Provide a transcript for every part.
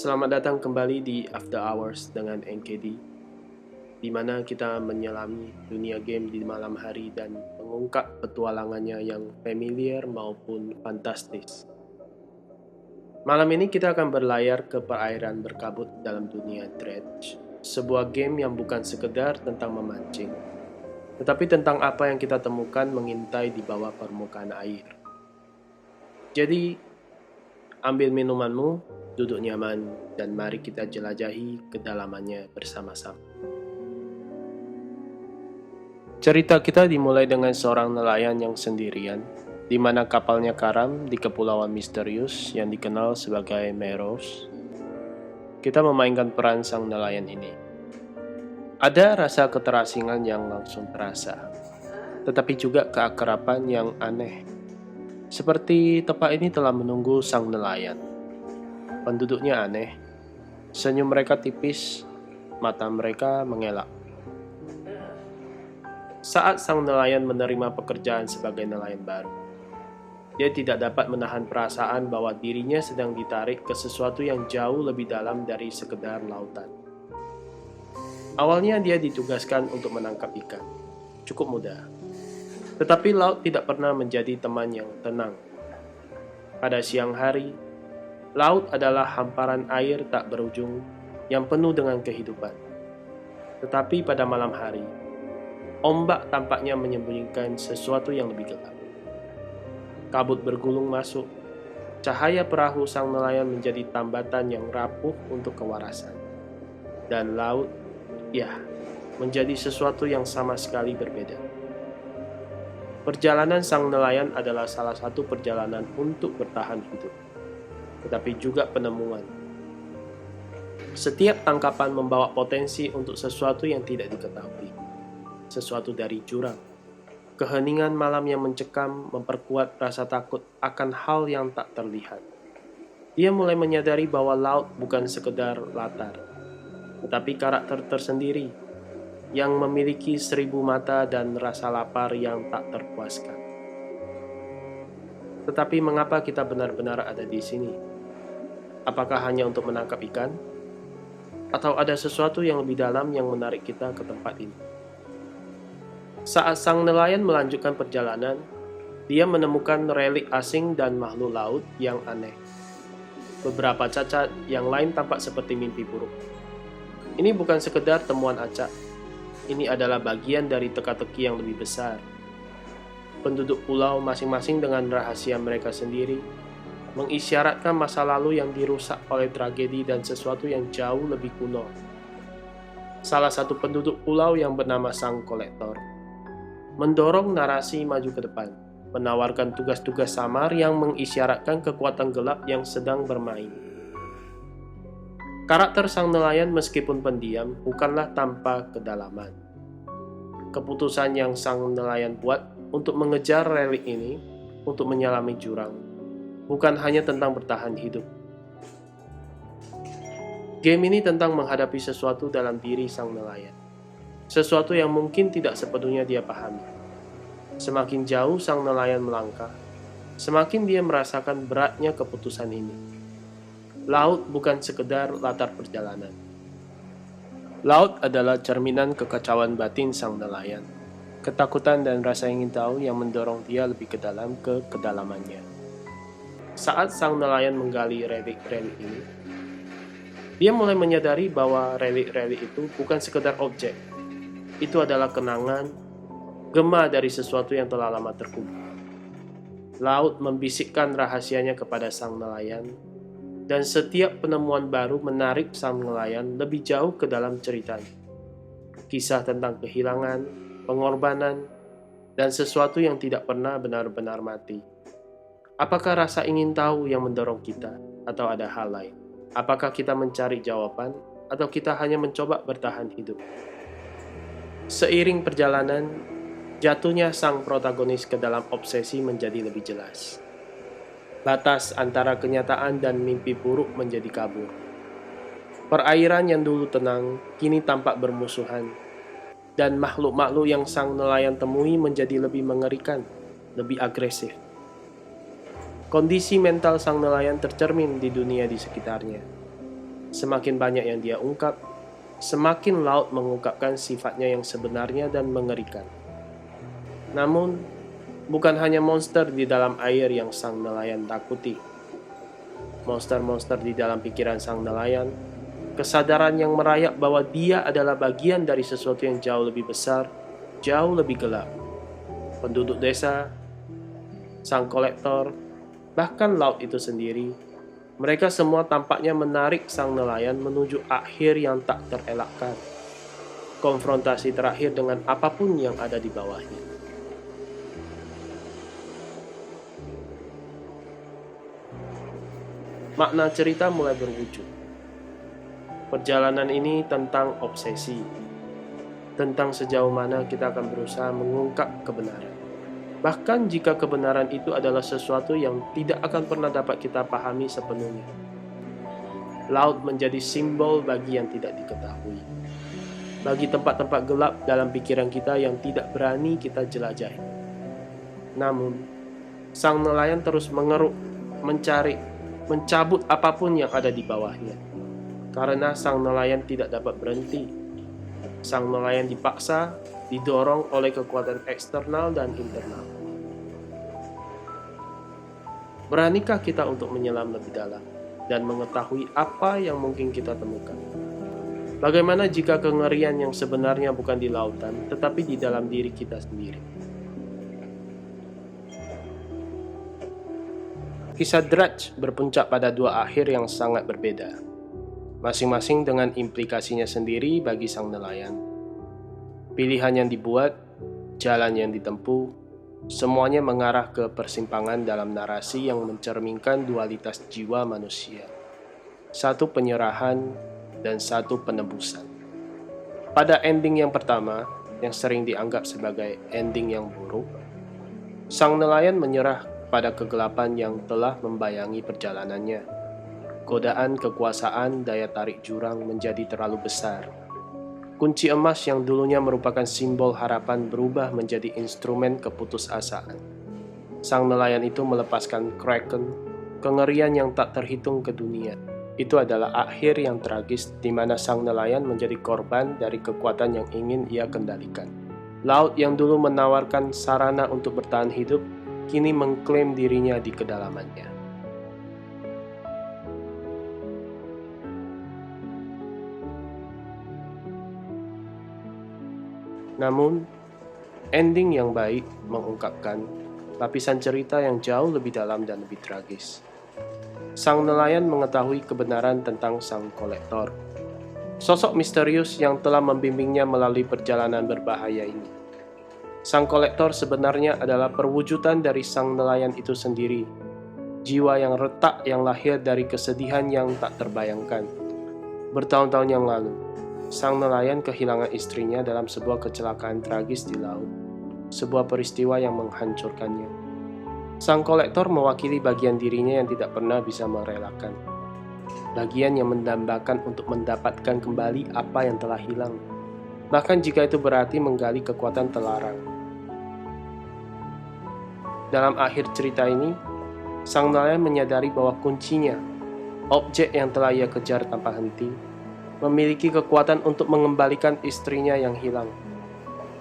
Selamat datang kembali di After Hours dengan NKD, di mana kita menyelami dunia game di malam hari dan mengungkap petualangannya yang familiar maupun fantastis. Malam ini kita akan berlayar ke perairan berkabut dalam dunia Dredge, sebuah game yang bukan sekedar tentang memancing, tetapi tentang apa yang kita temukan mengintai di bawah permukaan air. Jadi, ambil minumanmu, duduk nyaman, dan mari kita jelajahi kedalamannya bersama-sama. Cerita kita dimulai dengan seorang nelayan yang sendirian, di mana kapalnya karam di kepulauan misterius yang dikenal sebagai Meros. Kita memainkan peran sang nelayan ini. Ada rasa keterasingan yang langsung terasa, tetapi juga keakraban yang aneh. Seperti tempat ini telah menunggu sang nelayan. Penduduknya aneh, senyum mereka tipis, mata mereka mengelak. Saat sang nelayan menerima pekerjaan sebagai nelayan baru, dia tidak dapat menahan perasaan bahwa dirinya sedang ditarik ke sesuatu yang jauh lebih dalam dari sekedar lautan. Awalnya dia ditugaskan untuk menangkap ikan, cukup mudah. Tetapi laut tidak pernah menjadi teman yang tenang. Pada siang hari, laut adalah hamparan air tak berujung yang penuh dengan kehidupan. Tetapi pada malam hari, ombak tampaknya menyembunyikan sesuatu yang lebih gelap. Kabut bergulung masuk, cahaya perahu sang nelayan menjadi tambatan yang rapuh untuk kewarasan. Dan laut, menjadi sesuatu yang sama sekali berbeda. Perjalanan sang nelayan adalah salah satu perjalanan untuk bertahan hidup, tetapi juga penemuan. Setiap tangkapan membawa potensi untuk sesuatu yang tidak diketahui, sesuatu dari jurang. Keheningan malam yang mencekam memperkuat rasa takut akan hal yang tak terlihat. Dia mulai menyadari bahwa laut bukan sekedar latar, tetapi karakter tersendiri yang memiliki 1000 mata dan rasa lapar yang tak terpuaskan. Tetapi mengapa kita benar-benar ada di sini? Apakah hanya untuk menangkap ikan? Atau ada sesuatu yang lebih dalam yang menarik kita ke tempat ini? Saat sang nelayan melanjutkan perjalanan, dia menemukan relik asing dan makhluk laut yang aneh. Beberapa cacat, yang lain tampak seperti mimpi buruk. Ini bukan sekedar temuan acak. Ini adalah bagian dari teka-teki yang lebih besar. Penduduk pulau masing-masing dengan rahasia mereka sendiri, mengisyaratkan masa lalu yang dirusak oleh tragedi dan sesuatu yang jauh lebih kuno. Salah satu penduduk pulau yang bernama Sang Kolektor mendorong narasi maju ke depan, menawarkan tugas-tugas samar yang mengisyaratkan kekuatan gelap yang sedang bermain. Karakter sang nelayan meskipun pendiam bukanlah tanpa kedalaman. Keputusan yang sang nelayan buat untuk mengejar relik ini, untuk menyelami jurang, bukan hanya tentang bertahan hidup. Game ini tentang menghadapi sesuatu dalam diri sang nelayan. Sesuatu yang mungkin tidak sepenuhnya dia pahami. Semakin jauh sang nelayan melangkah, semakin dia merasakan beratnya keputusan ini. Laut bukan sekedar latar perjalanan. Laut adalah cerminan kekacauan batin sang nelayan, ketakutan dan rasa ingin tahu yang mendorong dia lebih ke dalam ke kedalamannya. Saat sang nelayan menggali relik-relik ini, dia mulai menyadari bahwa relik-relik itu bukan sekedar objek. Itu adalah kenangan, gema dari sesuatu yang telah lama terkubur. Laut membisikkan rahasianya kepada sang nelayan, dan setiap penemuan baru menarik sang nelayan lebih jauh ke dalam ceritanya. Kisah tentang kehilangan, pengorbanan, dan sesuatu yang tidak pernah benar-benar mati. Apakah rasa ingin tahu yang mendorong kita, atau ada hal lain? Apakah kita mencari jawaban, atau kita hanya mencoba bertahan hidup? Seiring perjalanan, jatuhnya sang protagonis ke dalam obsesi menjadi lebih jelas. Batas antara kenyataan dan mimpi buruk menjadi kabur. Perairan yang dulu tenang, kini tampak bermusuhan. Dan makhluk-makhluk yang sang nelayan temui menjadi lebih mengerikan, lebih agresif. Kondisi mental sang nelayan tercermin di dunia di sekitarnya. Semakin banyak yang dia ungkap, semakin laut mengungkapkan sifatnya yang sebenarnya dan mengerikan. Namun, bukan hanya monster di dalam air yang sang nelayan takuti. Monster-monster di dalam pikiran sang nelayan, kesadaran yang merayap bahwa dia adalah bagian dari sesuatu yang jauh lebih besar, jauh lebih gelap. Penduduk desa, sang kolektor, bahkan laut itu sendiri, mereka semua tampaknya menarik sang nelayan menuju akhir yang tak terelakkan. Konfrontasi terakhir dengan apapun yang ada di bawahnya. Makna cerita mulai berwujud. Perjalanan ini tentang obsesi, tentang sejauh mana kita akan berusaha mengungkap kebenaran. Bahkan jika kebenaran itu adalah sesuatu yang tidak akan pernah dapat kita pahami sepenuhnya. Laut menjadi simbol bagi yang tidak diketahui. Bagi tempat-tempat gelap dalam pikiran kita yang tidak berani kita jelajahi. Namun, sang nelayan terus mengeruk, mencari, mencabut apapun yang ada di bawahnya. Karena sang nelayan tidak dapat berhenti. Sang nelayan dipaksa, didorong oleh kekuatan eksternal dan internal. Beranikah kita untuk menyelam lebih dalam dan mengetahui apa yang mungkin kita temukan? Bagaimana jika kengerian yang sebenarnya bukan di lautan, tetapi di dalam diri kita sendiri? Kisah Drudge berpuncak pada dua akhir yang sangat berbeda, masing-masing dengan implikasinya sendiri bagi sang nelayan. Pilihan yang dibuat, jalan yang ditempuh, semuanya mengarah ke persimpangan dalam narasi yang mencerminkan dualitas jiwa manusia. Satu penyerahan dan satu penebusan. Pada ending yang pertama, yang sering dianggap sebagai ending yang buruk, sang nelayan menyerah pada kegelapan yang telah membayangi perjalanannya. Godaan kekuasaan daya tarik jurang menjadi terlalu besar. Kunci emas yang dulunya merupakan simbol harapan berubah menjadi instrumen keputusasaan. Sang nelayan itu melepaskan Kraken, kengerian yang tak terhitung ke dunia. Itu adalah akhir yang tragis di mana sang nelayan menjadi korban dari kekuatan yang ingin ia kendalikan. Laut yang dulu menawarkan sarana untuk bertahan hidup, kini mengklaim dirinya di kedalamannya. Namun, ending yang baik mengungkapkan lapisan cerita yang jauh lebih dalam dan lebih tragis. Sang nelayan mengetahui kebenaran tentang sang kolektor, sosok misterius yang telah membimbingnya melalui perjalanan berbahaya ini. Sang kolektor sebenarnya adalah perwujudan dari sang nelayan itu sendiri, jiwa yang retak yang lahir dari kesedihan yang tak terbayangkan. Bertahun-tahun yang lalu, sang nelayan kehilangan istrinya dalam sebuah kecelakaan tragis di laut, sebuah peristiwa yang menghancurkannya. Sang kolektor mewakili bagian dirinya yang tidak pernah bisa merelakan, bagian yang mendambakan untuk mendapatkan kembali apa yang telah hilang, bahkan jika itu berarti menggali kekuatan terlarang. Dalam akhir cerita ini, sang nelayan menyadari bahwa kuncinya, objek yang telah ia kejar tanpa henti, memiliki kekuatan untuk mengembalikan istrinya yang hilang.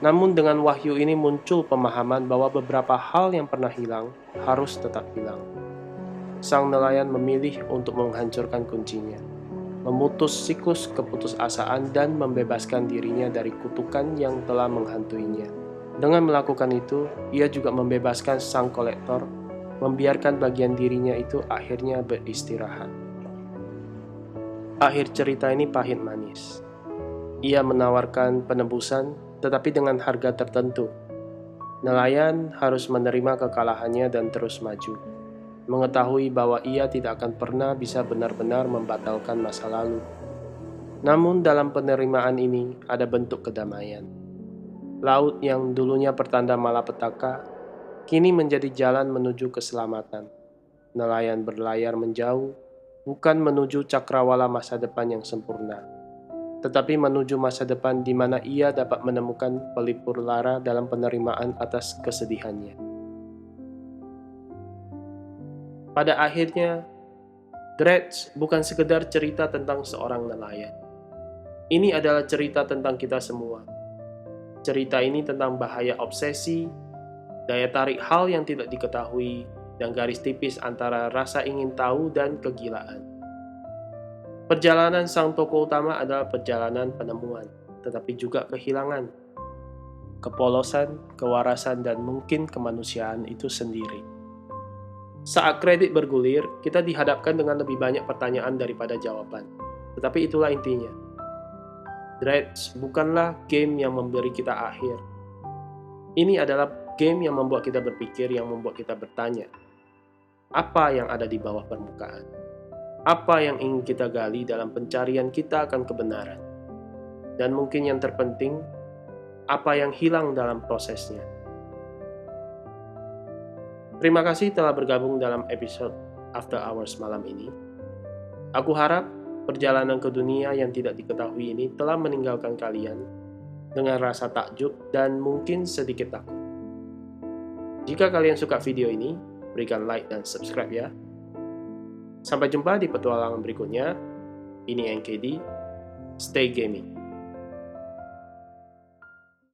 Namun dengan wahyu ini muncul pemahaman bahwa beberapa hal yang pernah hilang harus tetap hilang. Sang nelayan memilih untuk menghancurkan kuncinya, memutus siklus keputusasaan dan membebaskan dirinya dari kutukan yang telah menghantuinya. Dengan melakukan itu, ia juga membebaskan sang kolektor, membiarkan bagian dirinya itu akhirnya beristirahat. Akhir cerita ini pahit manis. Ia menawarkan penebusan, tetapi dengan harga tertentu. Nelayan harus menerima kekalahannya dan terus maju, mengetahui bahwa ia tidak akan pernah bisa benar-benar membatalkan masa lalu. Namun dalam penerimaan ini ada bentuk kedamaian. Laut yang dulunya pertanda malapetaka, kini menjadi jalan menuju keselamatan. Nelayan berlayar menjauh, bukan menuju cakrawala masa depan yang sempurna, tetapi menuju masa depan di mana ia dapat menemukan pelipur lara dalam penerimaan atas kesedihannya. Pada akhirnya, Dredge bukan sekedar cerita tentang seorang nelayan. Ini adalah cerita tentang kita semua. Cerita ini tentang bahaya obsesi, daya tarik hal yang tidak diketahui, dan garis tipis antara rasa ingin tahu dan kegilaan. Perjalanan sang tokoh utama adalah perjalanan penemuan, tetapi juga kehilangan, kepolosan, kewarasan, dan mungkin kemanusiaan itu sendiri. Saat kredit bergulir, kita dihadapkan dengan lebih banyak pertanyaan daripada jawaban. Tetapi itulah intinya. Dredge bukanlah game yang memberi kita akhir. Ini adalah game yang membuat kita berpikir, yang membuat kita bertanya. Apa yang ada di bawah permukaan? Apa yang ingin kita gali dalam pencarian kita akan kebenaran? Dan mungkin yang terpenting, apa yang hilang dalam prosesnya? Terima kasih telah bergabung dalam episode After Hours malam ini. Aku harap perjalanan ke dunia yang tidak diketahui ini telah meninggalkan kalian dengan rasa takjub dan mungkin sedikit takut. Jika kalian suka video ini, berikan like dan subscribe ya. Sampai jumpa di petualangan berikutnya. Ini NKD. Stay gaming.